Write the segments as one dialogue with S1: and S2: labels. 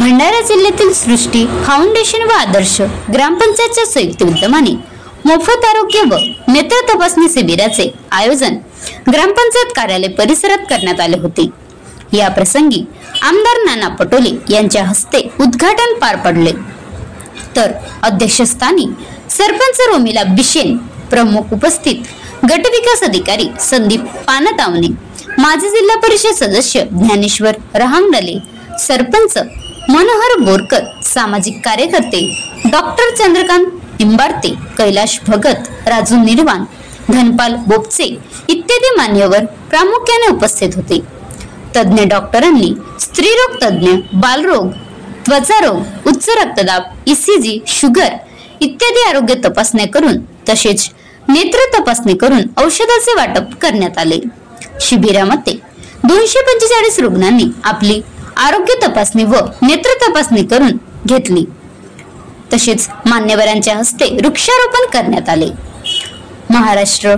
S1: भंडारा जिल्ह्यातील सृष्टी फाउंडेशन व आदर्श ग्रामपंचायतच्या संयुक्त विद्यमाने मोफत आरोग्य व नेत्र तपासणी शिबिराचे आयोजन ग्रामपंचायत कार्यालय परिसरात करण्यात आले होते। या प्रसंगी आमदार नाना पटोले यांच्या हस्ते उद्घाटन पार पडले, तर अध्यक्षस्थानी सरपंच रोमिला बिशेन, प्रमुख उपस्थित गट विकास अधिकारी संदीप पानतावणे, माजी जिल्हा परिषद सदस्य ज्ञानेश्वर रहांगडले, सरपंच मनोहर बोरकर, सामाजिक कार्यकर्ते डॉक्टर चंद्रकांत निंबारते, कैलाश भगत, राजू निर्वाण, धनपाल बोपचे इत्यादी मान्यवर प्रामुख्याने उपस्थित होते। तज्ञ डॉक्टरांनी स्त्रीरोग तज्ञ, बालरोग, त्वचारोग, उच्च रक्तदाब, ECG, शुगर इत्यादी आरोग्य तपासण्या करून तसेच नेत्र तपासणी करून औषधाचे वाटप करण्यात आले। शिबिरामध्ये 245 रुग्णांनी आपली आरोग्य तपासणी व नेत्र तपासणी करून घेतली। तसेच मान्यवरांच्या हस्ते वृक्षारोपण करण्यात आले। Maharashtra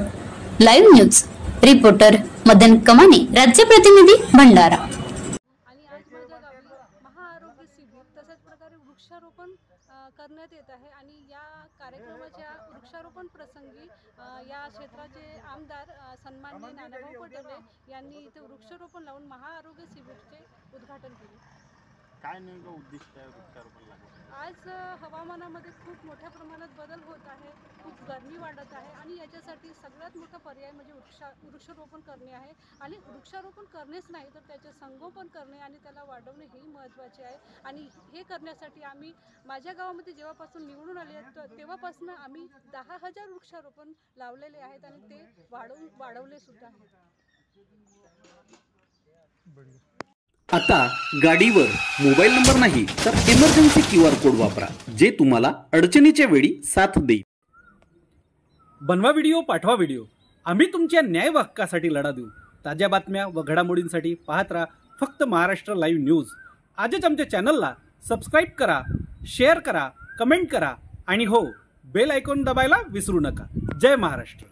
S1: live news reporter Madan कमाने, राज्य प्रतिनिधी भंडारा।
S2: आणि आज माझ्या गावी महाआरोग्य शिबिर तशाच प्रकारे वृक्षारोपण करण्यात येत आहे आणि या कार्यक्रमाच्या वृक्षारोपण प्रसंगी या क्षेत्राचे आमदार सन्माननीय नानाभाऊ पटोले यांनी इथे वृक्षारोपण लावून महाआरोग्य शिबिरचे उद्घाटन केले।
S3: काय नेमकं उद्दिष्ट आहे वृक्षारोपण लावण्याचे?
S2: आज हवामानामध्ये खूप मोठ्या प्रमाणात बदल होत आहे, खूप गरमी वाढत आहे आणि याच्यासाठी सगळ्यात मोठा पर्याय म्हणजे वृक्षारोपण करणे आहे। आणि वृक्षारोपण करणेच नाही तर त्याचे संगोपन करणे आणि त्याला वाढवणे हेही महत्त्वाचे आहे। आणि हे करण्यासाठी आम्ही माझ्या गावामध्ये जेव्हापासून निवडून आले तेव्हापासून आम्ही 10,000 वृक्षारोपण लावलेले आहेत आणि ते वाढवले सुद्धा आहेत।
S4: आता गाडीवर मोबाईल नंबर नाही तर इमर्जन्सी QR कोड वापरा, जे तुम्हाला अडचणीच्या वेळी साथ देईल।
S5: बनवा व्हिडिओ, पाठवा व्हिडिओ, आम्ही तुमच्या न्याय व हक्कासाठी लढा देऊ। ताज्या बातम्या व घडामोडींसाठी पाहत राहा फक्त महाराष्ट्र लाईव्ह न्यूज। आजच आमच्या चॅनलला सबस्क्राईब करा, शेअर करा, कमेंट करा आणि हो, बेल आयकॉन दाबायला विसरू नका। जय महाराष्ट्र।